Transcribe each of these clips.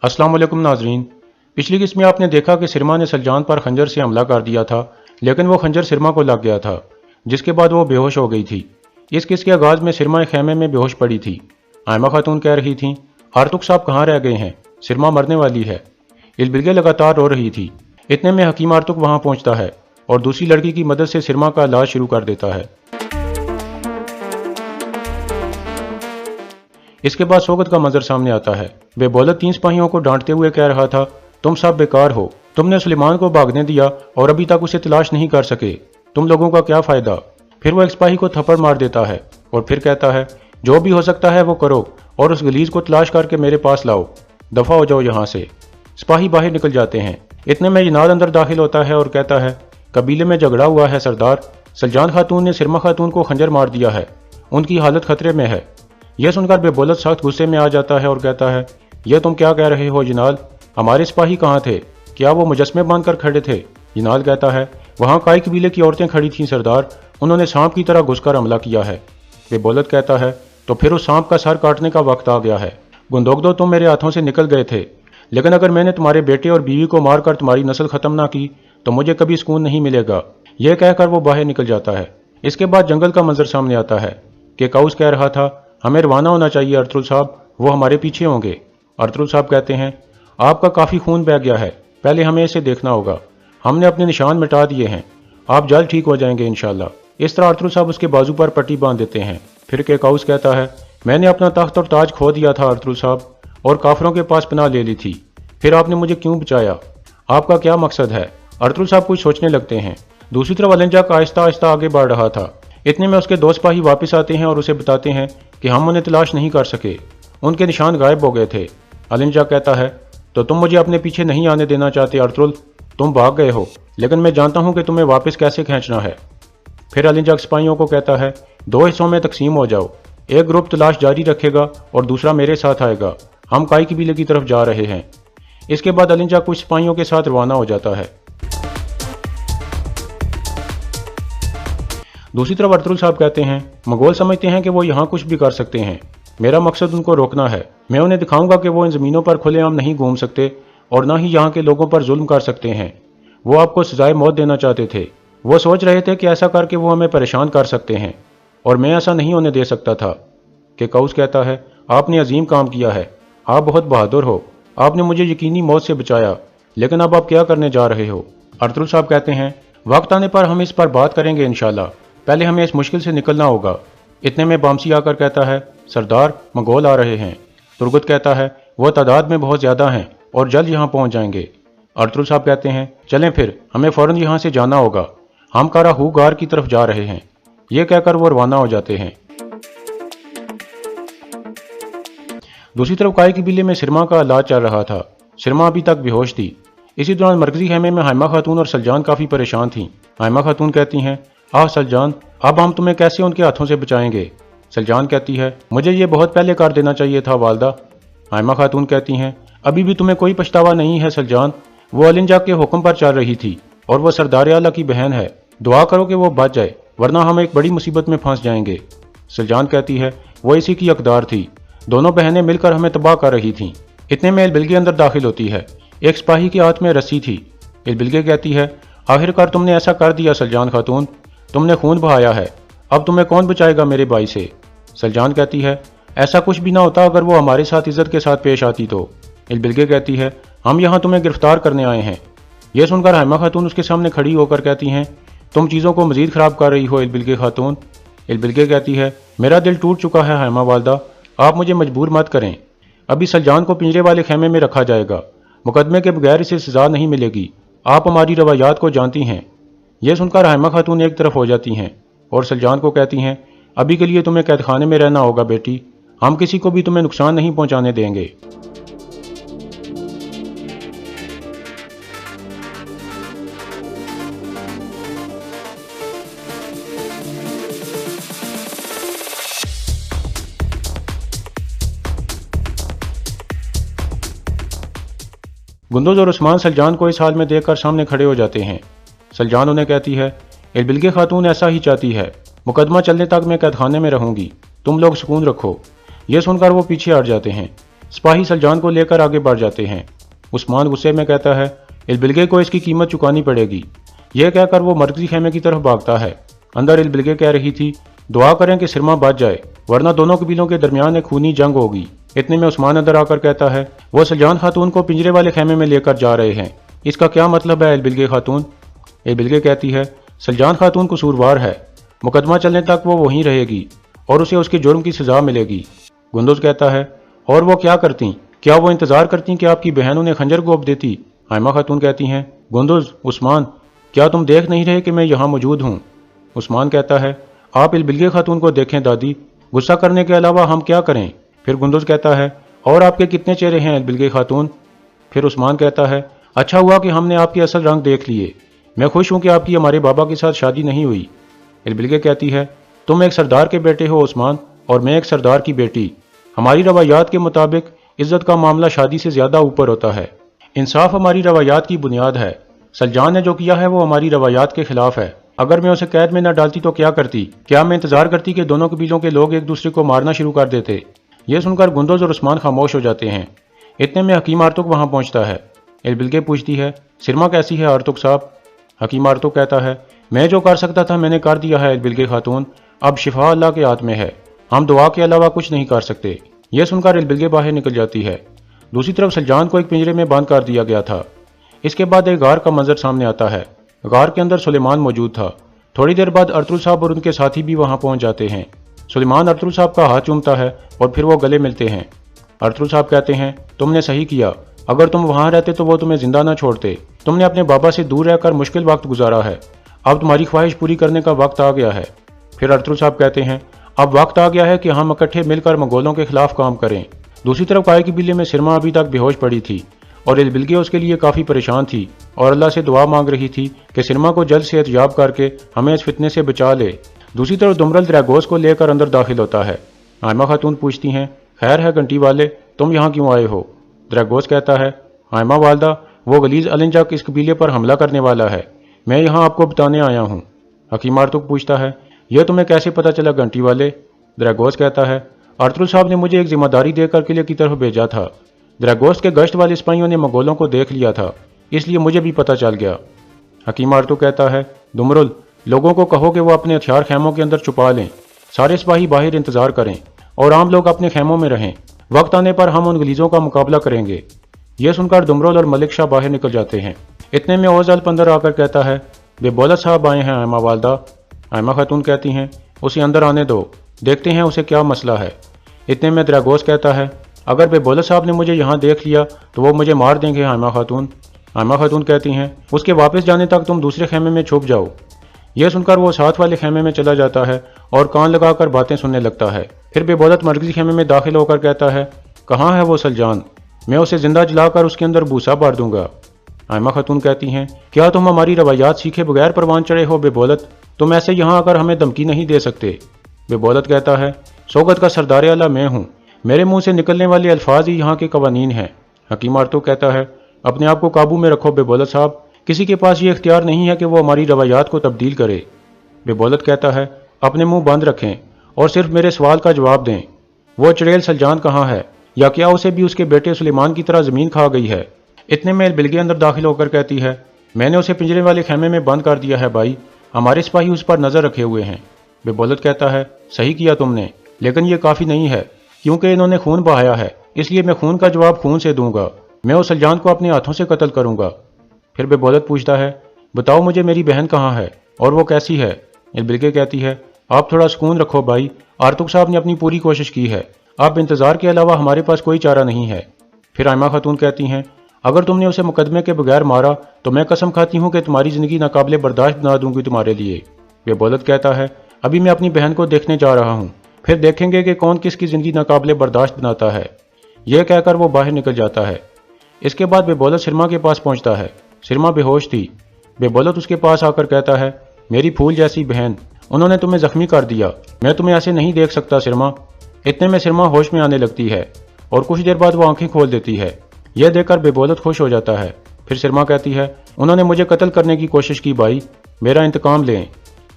अस्सलाम वालेकुम नाजरीन। पिछली किस्त में आपने देखा कि सिरमा ने सलजान पर खंजर से हमला कर दिया था, लेकिन वो खंजर सिरमा को लग गया था, जिसके बाद वो बेहोश हो गई थी। इस किस्त के आगाज़ में सिरमा खेमे में बेहोश पड़ी थी। आयमा खातून कह रही थी, आरतुक साहब कहाँ रह गए हैं, सिरमा मरने वाली है। इलबिलगे लगातार रो रही थी। इतने में हकीम आरतुक वहाँ पहुँचता है और दूसरी लड़की की मदद से सिरमा का इलाज शुरू कर देता है। इसके बाद सोगत का मंजर सामने आता है। बेबौलत 3 सिपाहियों को डांटते हुए कह रहा था, तुम सब बेकार हो, तुमने सुलेमान को भागने दिया और अभी तक उसे तलाश नहीं कर सके, तुम लोगों का क्या फायदा। फिर वो एक सिपाही को थप्पड़ मार देता है और फिर कहता है, जो भी हो सकता है वो करो और उस गलीज को तलाश करके मेरे पास लाओ, दफा हो जाओ यहाँ से। सिपाही बाहर निकल जाते हैं। इतने में जनाद अंदर दाखिल होता है और कहता है, कबीले में झगड़ा हुआ है सरदार, सलजान खातून ने सिरमा खातून को खंजर मार दिया है, उनकी हालत खतरे में है। यह सुनकर बेबौलत सख्त गुस्से में आ जाता है और कहता है, यह तुम क्या कह रहे हो जनाल, हमारे सिपाही कहाँ थे, क्या वो मुजस्मे बांध कर खड़े थे। जनाल कहता है, वहाँ काई कबीले की औरतें खड़ी थीं सरदार, उन्होंने सांप की तरह घुसकर हमला किया है। बेबौलत कहता है, तो फिर उस सांप का सर काटने का वक्त आ गया है। गुंदोगदो तुम मेरे हाथों से निकल गए थे, लेकिन अगर मैंने तुम्हारे बेटे और बीवी को मारकर तुम्हारी नस्ल खत्म ना की तो मुझे कभी सुकून नहीं मिलेगा। यह कहकर वो बाहर निकल जाता है। इसके बाद जंगल का मंजर सामने आता है कि काउस कह रहा था, हमें रवाना होना चाहिए अरतुल साहब, वो हमारे पीछे होंगे। अरतुल साहब कहते हैं, आपका काफ़ी खून बह गया है, पहले हमें इसे देखना होगा, हमने अपने निशान मिटा दिए हैं, आप जल्द ठीक हो जाएंगे इंशाल्लाह। इस तरह अरतुल साहब उसके बाजू पर पट्टी बांध देते हैं। फिर के काउस कहता है, मैंने अपना तख्त और ताज खो दिया था अरतुल साहब, और काफरों के पास पनाह ले ली थी, फिर आपने मुझे क्यों बचाया, आपका क्या मकसद है। अरतुल साहब कुछ सोचने लगते हैं। दूसरी तरफ अलिंजाक आहिस्ता आहिस्ता आगे बढ़ रहा था। इतने में उसके 2 सिपाही वापस आते हैं और उसे बताते हैं कि हम उन्हें तलाश नहीं कर सके, उनके निशान गायब हो गए थे। अलिंजाक कहता है, तो तुम मुझे अपने पीछे नहीं आने देना चाहते अरतुल, तुम भाग गए हो, लेकिन मैं जानता हूं कि तुम्हें वापस कैसे खींचना है। फिर अलिंजाक सिपाहियों को कहता है, 2 हिस्सों में तकसीम हो जाओ, एक ग्रुप तलाश जारी रखेगा और दूसरा मेरे साथ आएगा, हम काई कबीले की तरफ जा रहे हैं। इसके बाद अलिंजाक कुछ सिपाहियों के साथ रवाना हो जाता है। दूसरी तरफ अरतुल साहब कहते हैं, मंगोल समझते हैं कि वो यहाँ कुछ भी कर सकते हैं, मेरा मकसद उनको रोकना है, मैं उन्हें दिखाऊंगा कि वो इन ज़मीनों पर खुलेआम नहीं घूम सकते और ना ही यहाँ के लोगों पर जुल्म कर सकते हैं। वो आपको सजाए मौत देना चाहते थे, वो सोच रहे थे कि ऐसा करके वो हमें परेशान कर सकते हैं और मैं ऐसा नहीं होने दे सकता था। कि काउस कहता है, आपने अजीम काम किया है, आप बहुत बहादुर हो, आपने मुझे यकीनी मौत से बचाया, लेकिन अब आप क्या करने जा रहे हो। अरतुल साहब कहते हैं, वक्त आने पर हम इस पर बात करेंगे इंशाल्लाह, पहले हमें इस मुश्किल से निकलना होगा। इतने में बामसी आकर कहता है, सरदार मंगोल आ रहे हैं। तुर्गत कहता है, वो तादाद में बहुत ज़्यादा हैं और जल्द यहाँ पहुँच जाएंगे। अरतुल साहब कहते हैं, चलें फिर, हमें फ़ौरन यहाँ से जाना होगा, हम काराहू गार की तरफ जा रहे हैं। ये कहकर वो रवाना हो जाते हैं। दूसरी तरफ काई कबीले में सिरमा का इलाज चल रहा था। सिरमा अभी तक बेहोश थी। इसी दौरान मरकजी खेमे में हाइमा खातून और सलजान काफ़ी परेशान थीं। हाइमा खातून कहती हैं, आह सलजान, अब हम तुम्हें कैसे उनके हाथों से बचाएंगे। सलजान कहती है, मुझे ये बहुत पहले कर देना चाहिए था वालदा। हाइमा खातून कहती हैं, अभी भी तुम्हें कोई पछतावा नहीं है सलजान, वो अलिंजाक के हुक्म पर चल रही थी और वो सरदार आला की बहन है, दुआ करो कि वो बच जाए, वरना हम एक बड़ी मुसीबत में फंस जाएंगे। सलजान कहती है, वो इसी की हकदार थी, दोनों बहनें मिलकर हमें तबाह कर रही थीं। इतने में इलबिलगे अंदर दाखिल होती है। एक सिपाही के हाथ में रस्सी थी। इलबिलगे कहती है, आखिरकार तुमने ऐसा कर दिया सलजान खातून, तुमने खून बहाया है, अब तुम्हें कौन बचाएगा मेरे भाई से। सलजान कहती है, ऐसा कुछ भी ना होता अगर वो हमारे साथ इज्जत के साथ पेश आती तो। इलबिलगे कहती है, हम यहाँ तुम्हें गिरफ्तार करने आए हैं। यह सुनकर हाइमा खातून उसके सामने खड़ी होकर कहती हैं, तुम चीज़ों को मजीद ख़राब कर रही हो इलबिलगे खातून। इलबिलगे कहती है, मेरा दिल टूट चुका है हाइमा वालदा, आप मुझे मजबूर मत करें, अभी सलजान को पिंजरे वाले खेमे में रखा जाएगा, मुकदमे के बगैर इसे सजा नहीं मिलेगी, आप हमारी रवायात को जानती हैं। यह सुनकर हाइमा खातून एक तरफ हो जाती हैं और सलजान को कहती हैं, अभी के लिए तुम्हें कैद खाने में रहना होगा बेटी, हम किसी को भी तुम्हें नुकसान नहीं पहुंचाने देंगे। गुंदोज और उस्मान सलजान को इस हाल में देखकर सामने खड़े हो जाते हैं। सलजान उन्हें कहती है, इलबिलगे खातून ऐसा ही चाहती है, मुकदमा चलने तक मैं कैद खाने में रहूंगी, तुम लोग सुकून रखो। यह सुनकर वो पीछे हट जाते हैं। سپاہی سلجان کو لے کر آگے بڑھ جاتے ہیں۔ عثمان غصے میں کہتا ہے البلگے کو اس کی قیمت چکانی پڑے گی۔ یہ کہہ کر وہ مرکزی خیمے کی طرف بھاگتا ہے۔ اندر البلگے کہہ رہی تھی دعا کریں کہ سرما بچ جائے ورنہ دونوں قبیلوں کے درمیان ایک خونی جنگ ہوگی۔ اتنے میں عثمان اندر آ کر کہتا ہے وہ سلجان خاتون کو پنجرے والے خیمے میں لے کر جا رہے ہیں، اس کا کیا مطلب ہے البلگے خاتون؟ البلگے کہتی ہے سلجان خاتون قصوروار ہے، مقدمہ چلنے تک وہ وہیں رہے گی اور اسے اس کے جرم کی سزا ملے گی۔ گندوز کہتا ہے اور وہ کیا کرتی؟ کیا وہ انتظار کرتی کہ آپ کی بہن انہیں خنجر گھونپ دیتی؟ حائمہ خاتون کہتی ہیں گندوز، عثمان، کیا تم دیکھ نہیں رہے کہ میں یہاں موجود ہوں؟ عثمان کہتا ہے آپ البلگے خاتون کو دیکھیں دادی، غصہ کرنے کے علاوہ ہم کیا کریں؟ پھر گندوز کہتا ہے اور آپ کے کتنے چہرے ہیں البلگے خاتون؟ پھر عثمان کہتا ہے اچھا ہوا کہ ہم نے آپ کے اصل رنگ دیکھ لیے، میں خوش ہوں کہ آپ کی ہمارے بابا کے ساتھ شادی نہیں ہوئی۔ البلگے کہتی ہے تم ایک سردار کے بیٹے ہو عثمان اور میں ایک سردار کی بیٹی، ہماری روایات کے مطابق عزت کا معاملہ شادی سے زیادہ اوپر ہوتا ہے، انصاف ہماری روایات کی بنیاد ہے، سلجان نے جو کیا ہے وہ ہماری روایات کے خلاف ہے، اگر میں اسے قید میں نہ ڈالتی تو کیا کرتی؟ کیا میں انتظار کرتی کہ دونوں قبیلوں کے لوگ ایک دوسرے کو مارنا شروع کر دیتے؟ یہ سن کر گندوز اور عثمان خاموش ہو جاتے ہیں۔ اتنے میں حکیم آرتک وہاں پہنچتا ہے۔ البلگے پوچھتی ہے سرما کیسی ہے آرتک صاحب؟ حکیم آرتک کہتا ہے میں جو کر سکتا تھا میں نے کر دیا ہے البلگے خاتون، اب شفا اللہ کے ہاتھ میں ہے، ہم دعا کے علاوہ کچھ نہیں کر سکتے۔ یہ سن کر البلگے باہر نکل جاتی ہے۔ دوسری طرف سلجان کو ایک پنجرے میں بند کر دیا گیا تھا۔ اس کے بعد ایک غار کا منظر سامنے آتا ہے۔ غار کے اندر سلیمان موجود تھا۔ تھوڑی دیر بعد ارطغرل صاحب اور ان کے ساتھی بھی وہاں پہنچ جاتے ہیں۔ سلیمان ارطغرل صاحب کا ہاتھ چومتا ہے اور پھر وہ گلے ملتے ہیں۔ ارطغرل صاحب کہتے ہیں تم نے صحیح کیا، اگر تم وہاں رہتے تو وہ تمہیں زندہ نہ چھوڑتے، تم نے اپنے بابا سے دور رہ کر مشکل وقت گزارا ہے، اب تمہاری خواہش پوری کرنے کا وقت آ گیا ہے۔ پھر ارطغرل صاحب کہتے ہیں اب وقت آ گیا ہے کہ ہم اکٹھے مل کر منگولوں کے خلاف کام کریں۔ دوسری طرف قائے قبیلے میں سرما ابھی تک بے ہوش پڑی تھی اور البلگے اس کے لیے کافی پریشان تھی اور اللہ سے دعا مانگ رہی تھی کہ سرما کو جلد صحت یاب کر کے ہمیں اس فتنے سے بچا لے۔ دوسری طرف دمرل دراگوس کو لے کر اندر داخل ہوتا ہے۔ حائمہ خاتون پوچھتی ہیں خیر ہے گھنٹی والے، تم یہاں کیوں آئے ہو؟ دراگوس کہتا ہے حائمہ والدہ، وہ غلیظ النجک اس قبیلے پر حملہ کرنے والا ہے، میں یہاں آپ کو بتانے آیا ہوں۔ حکیم آرتک پوچھتا ہے یہ تمہیں کیسے پتا چلا گھنٹی والے؟ دراگوس کہتا ہے ارطغرل صاحب نے مجھے ایک ذمہ داری دے کر قلعے کی طرف بھیجا تھا، دراگوس کے گشت والے سپاہیوں نے منگولوں کو دیکھ لیا تھا، اس لیے مجھے بھی پتہ چل گیا۔ حکیم آرتک کہتا ہے دمرل، لوگوں کو کہو کہ وہ اپنے ہتھیار خیموں کے اندر چھپا لیں، سارے سپاہی باہر انتظار کریں اور عام لوگ اپنے خیموں میں رہیں، وقت آنے پر ہم ان غلیظوں کا مقابلہ کریں گے۔ یہ سن کر دمرل اور ملک شاہ باہر نکل جاتے ہیں۔ اتنے میں اوز الپ اندر آ کر کہتا ہے بے بولت صاحب آئے ہیں حائمہ والدہ۔ حائمہ خاتون کہتی ہیں اسے اندر آنے دو، دیکھتے ہیں اسے کیا مسئلہ ہے۔ اتنے میں دراگوس کہتا ہے اگر بے بولت صاحب نے مجھے یہاں دیکھ لیا تو وہ مجھے مار دیں گے حائمہ خاتون۔ حائمہ خاتون کہتی ہیں اس کے واپس جانے تک تم دوسرے خیمے میں چھپ جاؤ۔ یہ سن کر وہ ساتھ والے خیمے میں چلا جاتا ہے اور کان لگا کر باتیں سننے لگتا ہے۔ پھر بے بولت مرکزی خیمے میں داخل ہو کر کہتا ہے کہاں ہے وہ سلجان؟ میں اسے زندہ جلا کر اس کے اندر بوسا بھر دوں گا۔ حائمہ خاتون کہتی ہیں کیا تم ہماری روایات سیکھے بغیر پروان چڑھے ہو بے بولت؟ تم ایسے یہاں آ کر ہمیں دھمکی نہیں دے سکتے۔ بے بولت کہتا ہے سوگت کا سردار اعلیٰ میں ہوں، میرے منہ سے نکلنے والے الفاظ ہی یہاں کے قوانین ہیں۔ حکیم آرتک کہتا ہے اپنے آپ کو قابو میں رکھو بے بولت صاحب، کسی کے پاس یہ اختیار نہیں ہے کہ وہ ہماری روایات کو تبدیل کرے۔ بے بولت کہتا ہے اپنے منہ بند رکھیں اور صرف میرے سوال کا جواب دیں، وہ چڑیل سلجان کہاں ہے، یا کیا اسے بھی اس کے بیٹے سلیمان کی طرح زمین کھا گئی ہے؟ اتنے میں البلگے اندر داخل ہو کر کہتی ہے میں نے اسے پنجرے والے خیمے میں بند کر دیا ہے بھائی، ہمارے سپاہی اس پر نظر رکھے ہوئے ہیں۔ بے بولت کہتا ہے صحیح کیا تم نے، لیکن یہ کافی نہیں ہے کیونکہ انہوں نے خون بہایا ہے، اس لیے میں خون کا جواب خون سے دوں گا، میں اس سلجان کو اپنے ہاتھوں سے قتل کروں گا۔ پھر بے بولت پوچھتا ہے بتاؤ مجھے میری بہن کہاں ہے اور وہ کیسی ہے؟ البلگے کہتی ہے آپ تھوڑا سکون رکھو بھائی، آرتک صاحب نے اپنی پوری کوشش کی ہے، اب انتظار کے علاوہ ہمارے پاس کوئی چارہ نہیں ہے۔ پھر حائمہ خاتون کہتی ہیں اگر تم نے اسے مقدمے کے بغیر مارا تو میں قسم کھاتی ہوں کہ تمہاری زندگی ناقابل برداشت بنا دوں گی تمہارے لیے۔ بے بولت کہتا ہے ابھی میں اپنی بہن کو دیکھنے جا رہا ہوں، پھر دیکھیں گے کہ کون کس کی زندگی ناقابل برداشت بناتا ہے۔ یہ کہہ کر وہ باہر نکل جاتا ہے۔ اس کے بعد بے بولت سرما کے پاس پہنچتا ہے۔ سرما بے ہوش تھی۔ بے بولت اس کے پاس آ کر کہتا ہے میری پھول جیسی بہن، انہوں نے تمہیں زخمی کر دیا، میں تمہیں ایسے نہیں دیکھ سکتا سرما۔ اتنے میں سرما ہوش میں آنے لگتی ہے اور کچھ دیر بعد وہ آنکھیں کھول دیتی ہے۔ یہ دیکھ کر بے بولت خوش ہو جاتا ہے۔ پھر سرما کہتی ہے انہوں نے مجھے قتل کرنے کی کوشش کی بھائی، میرا انتقام لیں۔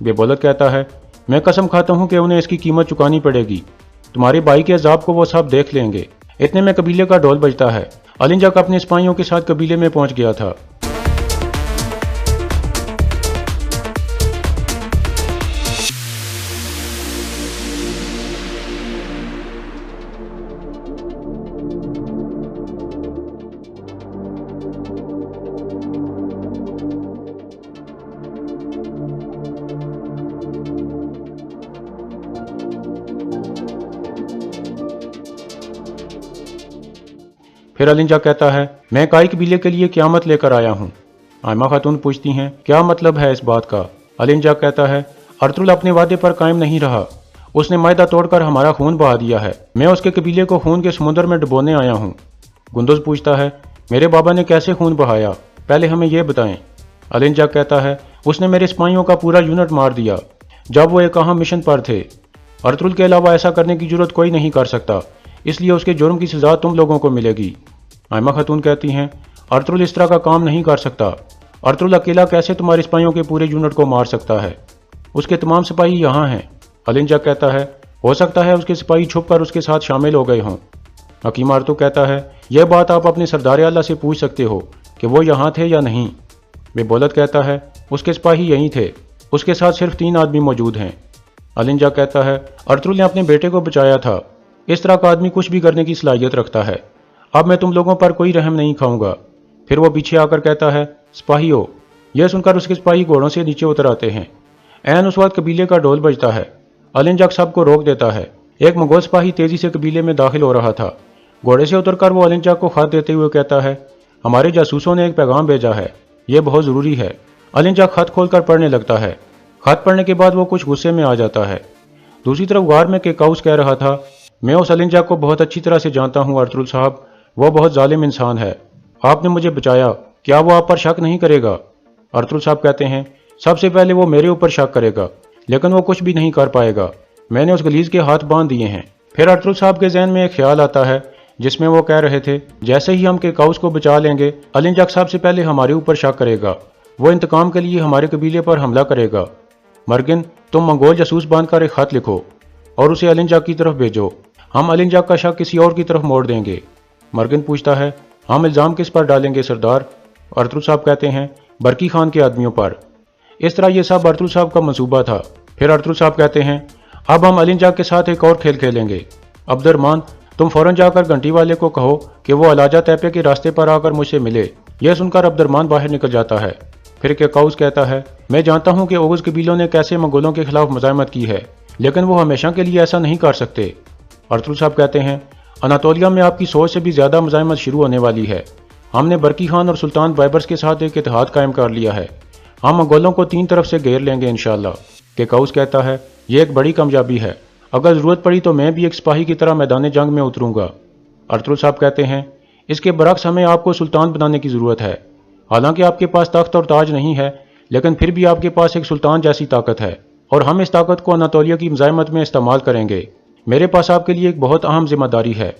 بے بولت کہتا ہے میں قسم کھاتا ہوں کہ انہیں اس کی قیمت چکانی پڑے گی، تمہارے بھائی کے عذاب کو وہ سب دیکھ لیں گے۔ इतने में कबीले का ढोल बजता है। अलिंजाक अपने सिपाहियों के साथ कबीले में पहुंच गया था। फिर अलिंजा कहता है, मैं काई कबीले के लिए क़यामत लेकर आया हूँ। आयमा खातून पूछती हैं, क्या मतलब है इस बात का? अलिंजा कहता है, अर्तुल अपने वादे पर कायम नहीं रहा। उसने मायदा तोड़कर हमारा खून बहा दिया है। मैं उसके कबीले को खून के समुद्र में डुबोने आया हूँ। गुंदुज पूछता है, मेरे बाबा ने कैसे खून बहाया, पहले हमें यह बताएं। अलिंजा कहता है, उसने मेरे सिपाहियों का पूरा यूनिट मार दिया जब वो एक अहम मिशन पर थे। अर्तुल के अलावा ऐसा करने की जरूरत कोई नहीं कर सकता, इसलिए उसके जुर्म की सजा तुम लोगों को मिलेगी। आयमा खातून कहती हैं, अर्तुल इस तरह का काम नहीं कर सकता। अर्तुल अकेला कैसे तुम्हारे सिपाहियों के पूरे यूनिट को मार सकता है? उसके तमाम सिपाही यहाँ हैं। अलिंजा कहता है, हो सकता है उसके सिपाही छुप कर उसके साथ शामिल हो गए हों। हकीम अर्तु कहता है, यह बात आप अपने सरदार आला से पूछ सकते हो कि वो यहाँ थे या नहीं। बेबोलत कहता है, उसके सिपाही यहीं थे, उसके साथ सिर्फ 3 आदमी मौजूद हैं। अलिंजा कहता है, अर्तुल ने अपने बेटे को बचाया था। इस तरह का आदमी कुछ भी करने की सलाहियत रखता है। अब मैं तुम लोगों पर कोई रहम नहीं खाऊंगा। फिर वो पीछे आकर कहता है, सिपाहियों। यह सुनकर उसके सिपाही घोड़ों से नीचे उतर आते हैं। ऐन उस वक्त कबीले का ढोल बजता है। अलिंजा सबको रोक देता है। एक मंगोल सिपाही तेजी से कबीले में दाखिल हो रहा था। घोड़े से उतरकर वो अलिंजा को खत देते हुए कहता है, हमारे जासूसों ने एक पैगाम भेजा है, यह बहुत ज़रूरी है। अलिंजा खत खोलकर पढ़ने लगता है। खत पढ़ने के बाद वो कुछ गुस्से में आ जाता है। दूसरी तरफ गार में केकाउस कह रहा था, मैं उस अलिंजा को बहुत अच्छी तरह से जानता हूँ अर्तुल साहब, वो बहुत जालिम इंसान है। आपने मुझे बचाया, क्या वो आप पर शक नहीं करेगा? अर्तुल साहब कहते हैं, सबसे पहले वो मेरे ऊपर शक करेगा, लेकिन वो कुछ भी नहीं कर पाएगा। मैंने उस गलीज के हाथ बांध दिए हैं। फिर अर्तुल साहब के जहन में एक ख्याल आता है जिसमें वो कह रहे थे, जैसे ही हम केकाउस को बचा लेंगे, अलिंजा साहब से पहले हमारे ऊपर शक करेगा। वो इंतकाम के लिए हमारे कबीले पर हमला करेगा। मर्गिन, तुम मंगोल जासूस बांधकर एक खत लिखो और उसे अलिंजा की तरफ भेजो। हम अलिंजा का शक किसी और की तरफ मोड़ देंगे। मर्गिन पूछता है, हम इल्ज़ाम किस पर डालेंगे सरदार? अर्तुल साहब कहते हैं, बरकी खान के आदमियों पर। इस तरह यह सब अर्तुल साहब का मंसूबा था। फिर अर्तुल साहब कहते हैं, अब हम अलिंजा के साथ एक और खेल खेलेंगे। अब्दुर्रहमान, तुम फौरन जाकर घंटी वाले को कहो कि वो अलाजा तैपे के रास्ते पर आकर मुझसे मिले। यह सुनकर अब्दुर्रहमान बाहर निकल जाता है। फिर केकाउस कहता है, मैं जानता हूँ कि ओगुज कबीलों ने कैसे मंगोलों के खिलाफ मुजाहिमत की है, लेकिन वो हमेशा के लिए ऐसा नहीं कर सकते। अर्तुल साहब कहते हैं, अनातोलिया में आपकी सोच से भी ज़्यादा मुजाहिमत शुरू होने वाली है। हमने बरकी खान और सुल्तान बैबर्स के साथ एक इत्तेहाद कायम कर लिया है। हम मंगोलों को 3 तरफ से घेर लेंगे इंशाअल्लाह। केकाउस कहता है, यह एक बड़ी कामयाबी है। अगर ज़रूरत पड़ी तो मैं भी एक सिपाही की तरह मैदान जंग में उतरूंगा। अर्तुल साहब कहते हैं, इसके बरक्स हमें आपको सुल्तान बनाने की ज़रूरत है। हालांकि आपके पास तख्त और ताज नहीं है, लेकिन फिर भी आपके पास एक सुल्तान जैसी ताकत है और हम इस ताकत को अनातोलिया की मुजाहिमत में इस्तेमाल करेंगे। मेरे पास आपके लिए एक बहुत अहम जिम्मेदारी है।